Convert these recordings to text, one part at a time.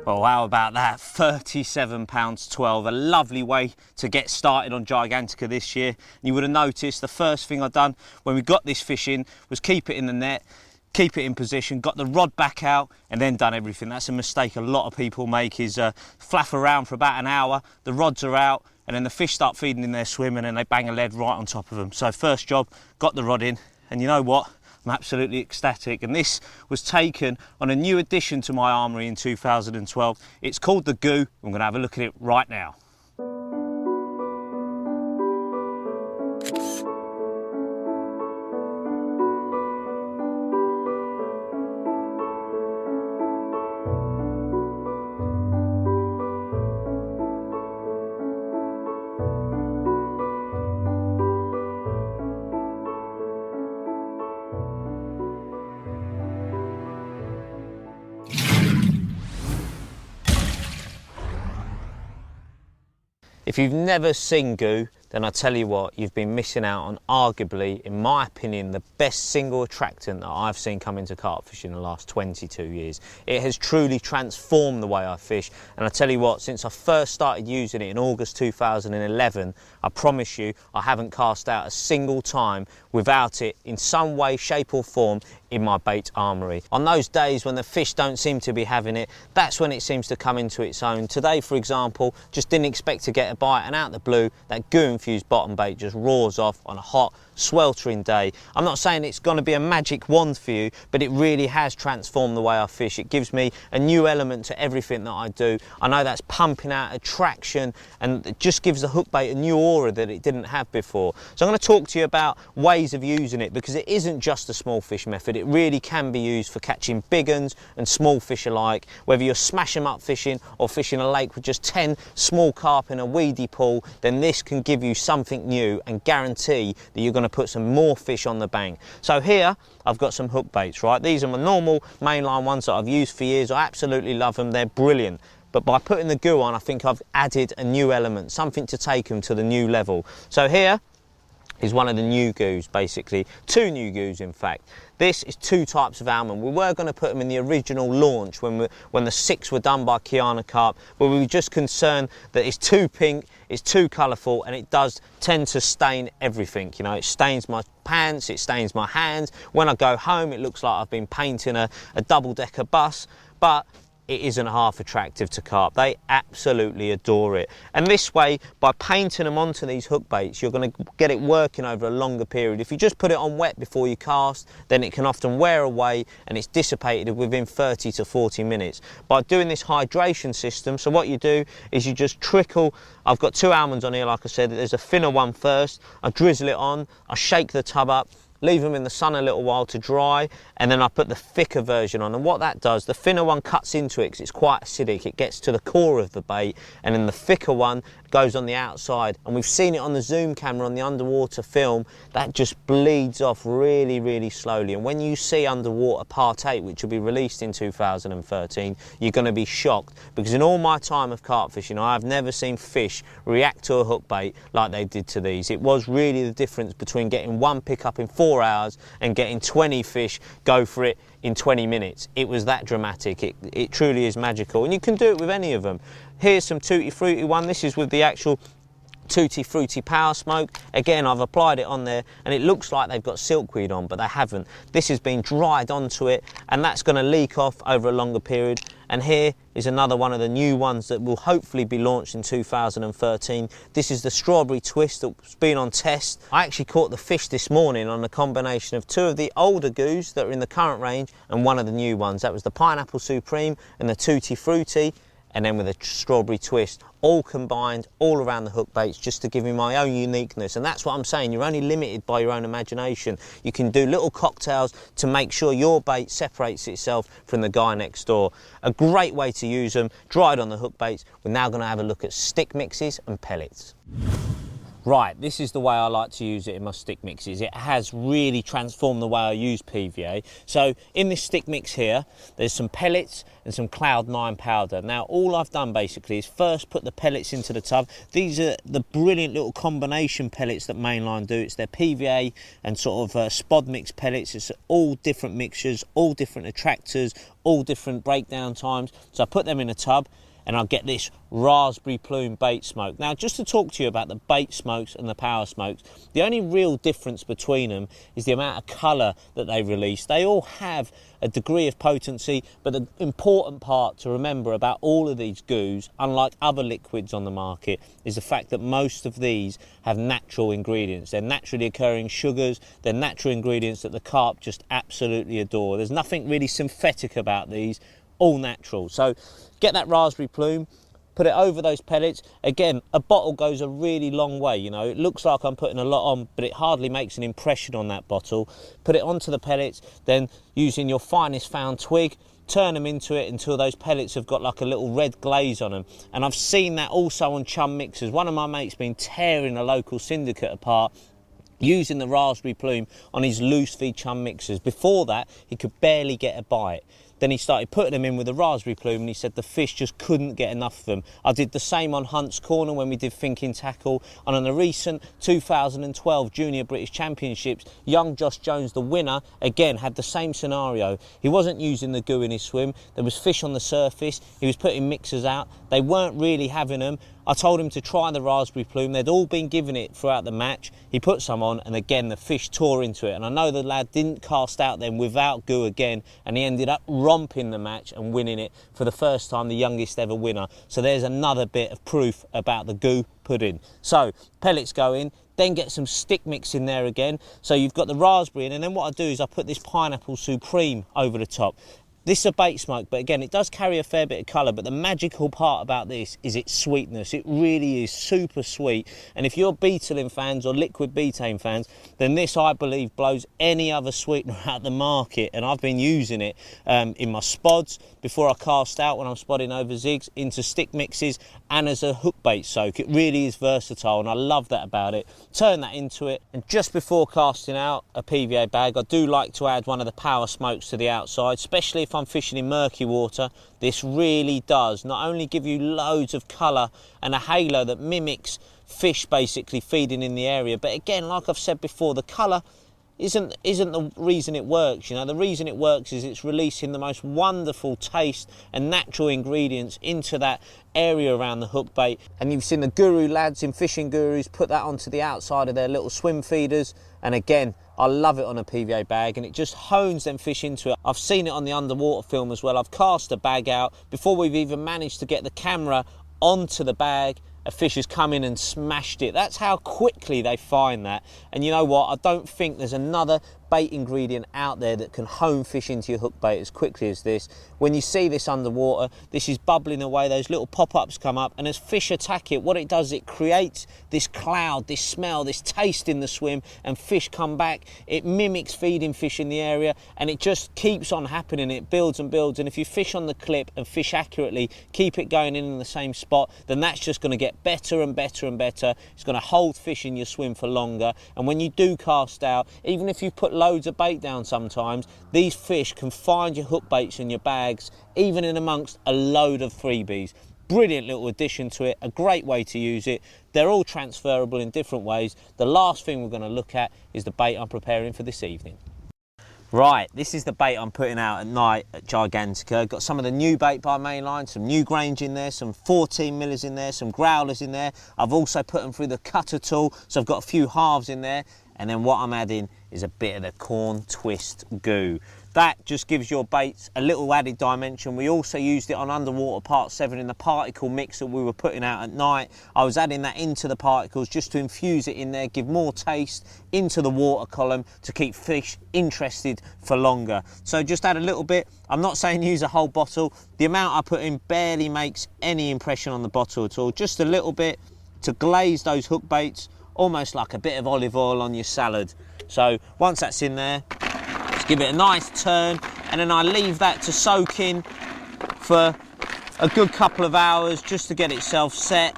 Well, how about that? £37.12, a lovely way to get started on Gigantica this year. And you would have noticed the first thing I've done when we got this fish in was keep it in the net, keep it in position, got the rod back out and then done everything. That's a mistake a lot of people make, is flaff around for about an hour, the rods are out and then the fish start feeding in their swim and then they bang a lead right on top of them. So first job, got the rod in, and you know what? I'm absolutely ecstatic, and this was taken on a new addition to my armoury in 2012. It's called the Goo. I'm going to have a look at it right now. If you've never seen Goo, then I tell you what, you've been missing out on arguably, in my opinion, the best single attractant that I've seen come into carp fishing in the last 22 years. It has truly transformed the way I fish, and I tell you what, since I first started using it in August 2011, I promise you, I haven't cast out a single time without it in some way, shape or form in my bait armoury. On those days when the fish don't seem to be having it, that's when it seems to come into its own. Today, for example, just didn't expect to get a bite, and out the blue, that Goo infused bottom bait just roars off on a hot, sweltering day. I'm not saying it's going to be a magic wand for you, but it really has transformed the way I fish. It gives me a new element to everything that I do. I know that's pumping out attraction, and it just gives the hook bait a new aura that it didn't have before. So I'm going to talk to you about ways of using it, because it isn't just a small fish method. It really can be used for catching big uns and small fish alike. Whether you're smash 'em up fishing or fishing a lake with just 10 small carp in a weedy pool, then this can give you something new and guarantee that you're going to put some more fish on the bank. So here I've got some hook baits, right? These are my normal mainline ones that I've used for years. I absolutely love them, they're brilliant. But by putting the Goo on, I think I've added a new element, something to take them to the new level. So here is one of the new Goos, basically. Two new Goos, in fact. This is two types of almond. We were going to put them in the original launch when the 6 were done by Kiana Carp, but we were just concerned that it's too pink, it's too colourful, and it does tend to stain everything. You know, it stains my pants, it stains my hands. When I go home, it looks like I've been painting a double-decker bus, but it isn't half attractive to carp. They absolutely adore it. And this way, by painting them onto these hook baits, you're going to get it working over a longer period. If you just put it on wet before you cast, then it can often wear away and it's dissipated within 30 to 40 minutes. By doing this hydration system, so what you do is you just trickle, I've got 2 almonds on here, like I said, there's a thinner one first, I drizzle it on, I shake the tub up, leave them in the sun a little while to dry, and then I put the thicker version on. And what that does, the thinner one cuts into it because it's quite acidic, it gets to the core of the bait, and then the thicker one goes on the outside. And we've seen it on the zoom camera on the underwater film, that just bleeds off really, really slowly. And when you see Underwater Part 8, which will be released in 2013, you're going to be shocked, because in all my time of carp fishing, I've never seen fish react to a hook bait like they did to these. It was really the difference between getting one pickup in 4 hours and getting 20 fish go for it in 20 minutes. It was that dramatic. It truly is magical, and you can do it with any of them. Here's some Tutti Frutti one. This is with the actual Tutti Frutti Power Smoke. Again, I've applied it on there and it looks like they've got silkweed on, but they haven't. This has been dried onto it, and that's going to leak off over a longer period. And here is another one of the new ones that will hopefully be launched in 2013. This is the Strawberry Twist that's been on test. I actually caught the fish this morning on a combination of 2 of the older Goos that are in the current range and one of the new ones. That was the Pineapple Supreme and the Tutti Frutti, and then with a Strawberry Twist, all combined, all around the hook baits, just to give me my own uniqueness. And that's what I'm saying, you're only limited by your own imagination. You can do little cocktails to make sure your bait separates itself from the guy next door. A great way to use them, dried on the hook baits. We're now going to have a look at stick mixes and pellets. Right, this is the way I like to use it in my stick mixes. It has really transformed the way I use PVA. So in this stick mix here, there's some pellets and some Cloud 9 powder. Now all I've done basically is first put the pellets into the tub. These are the brilliant little combination pellets that Mainline do. It's their PVA and sort of spod mix pellets. It's all different mixtures, all different attractors, all different breakdown times. So I put them in a tub, and I'll get this raspberry plume bait smoke. Now, just to talk to you about the bait smokes and the power smokes, the only real difference between them is the amount of colour that they release. They all have a degree of potency, but the important part to remember about all of these goos, unlike other liquids on the market, is the fact that most of these have natural ingredients. They're naturally occurring sugars, they're natural ingredients that the carp just absolutely adore. There's nothing really synthetic about these, all natural. So get that raspberry plume, put it over those pellets. Again, a bottle goes a really long way, you know. It looks like I'm putting a lot on, but it hardly makes an impression on that bottle. Put it onto the pellets, then using your finest found twig, turn them into it until those pellets have got like a little red glaze on them. And I've seen that also on chum mixers. One of my mates been tearing a local syndicate apart using the raspberry plume on his loose feed chum mixers. Before that, he could barely get a bite. Then he started putting them in with the raspberry plume, and he said the fish just couldn't get enough of them. I did the same on Hunt's Corner when we did Thinking Tackle, and on the recent 2012 Junior British Championships, young Josh Jones, the winner, again had the same scenario. He wasn't using the goo in his swim. There was fish on the surface. He was putting mixers out. They weren't really having them. I told him to try the raspberry plume. They'd all been given it throughout the match. He put some on, and again the fish tore into it. And I know the lad didn't cast out then without goo again, and he ended up romping the match and winning it for the first time, the youngest ever winner. So there's another bit of proof about the goo pudding. So pellets go in, then get some stick mix in there again. So you've got the raspberry in, and then what I do is I put this pineapple supreme over the top. This is a bait smoke, but again, it does carry a fair bit of colour, but the magical part about this is its sweetness. It really is super sweet. And if you're beetling fans or liquid betaine fans, then this, I believe, blows any other sweetener out the market. And I've been using it in my spods before I cast out when I'm spodding over zigs, into stick mixes, and as a hook bait soak. It really is versatile, and I love that about it. Turn that into it, and just before casting out a PVA bag, I do like to add one of the power smokes to the outside, especially if I'm fishing in murky water. This really does not only give you loads of colour and a halo that mimics fish basically feeding in the area, but again, like I've said before, the colour isn't the reason it works. You know, the reason it works is it's releasing the most wonderful taste and natural ingredients into that area around the hook bait. And you've seen the guru lads in Fishing Gurus put that onto the outside of their little swim feeders, and again, I love it on a PVA bag, and it just hones them fish into it. I've seen it on the underwater film as well. I've cast a bag out before we've even managed to get the camera onto the bag. A fish has come in and smashed it. That's how quickly they find that. And you know what? I don't think there's another bait ingredient out there that can hone fish into your hook bait as quickly as this. When you see this underwater, this is bubbling away, those little pop-ups come up, and as fish attack it, what it does is it creates this cloud, this smell, this taste in the swim, and fish come back. It mimics feeding fish in the area, and it just keeps on happening. It builds and builds, and if you fish on the clip and fish accurately, keep it going in the same spot, then that's just going to get better and better and better. It's going to hold fish in your swim for longer, and when you do cast out, even if you put loads of bait down sometimes, these fish can find your hook baits in your bags, even in amongst a load of freebies. Brilliant little addition to it, a great way to use it. They're all transferable in different ways. The last thing we're going to look at is the bait I'm preparing for this evening. Right, this is the bait I'm putting out at night at Gigantica. Got some of the new bait by Mainline, some new Grange in there, some 14 millers in there, some growlers in there. I've also put them through the cutter tool, so I've got a few halves in there. And then what I'm adding is a bit of the corn twist goo. That just gives your baits a little added dimension. We also used it on Underwater Part 7 in the particle mix that we were putting out at night. I was adding that into the particles just to infuse it in there, give more taste into the water column to keep fish interested for longer. So just add a little bit. I'm not saying use a whole bottle. The amount I put in barely makes any impression on the bottle at all. Just a little bit to glaze those hook baits, almost like a bit of olive oil on your salad. So once that's in there, just give it a nice turn, and then I leave that to soak in for a good couple of hours just to get itself set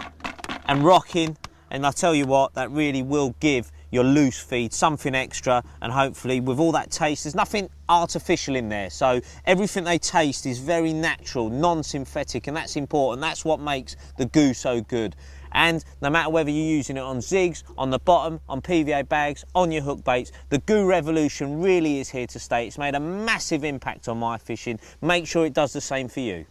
and rocking. And I tell you what, that really will give your loose feed something extra, and hopefully with all that taste, there's nothing artificial in there. So everything they taste is very natural, non-synthetic, and that's important. That's what makes the goo so good. And no matter whether you're using it on zigs, on the bottom, on PVA bags, on your hook baits, the goo revolution really is here to stay. It's made a massive impact on my fishing. Make sure it does the same for you.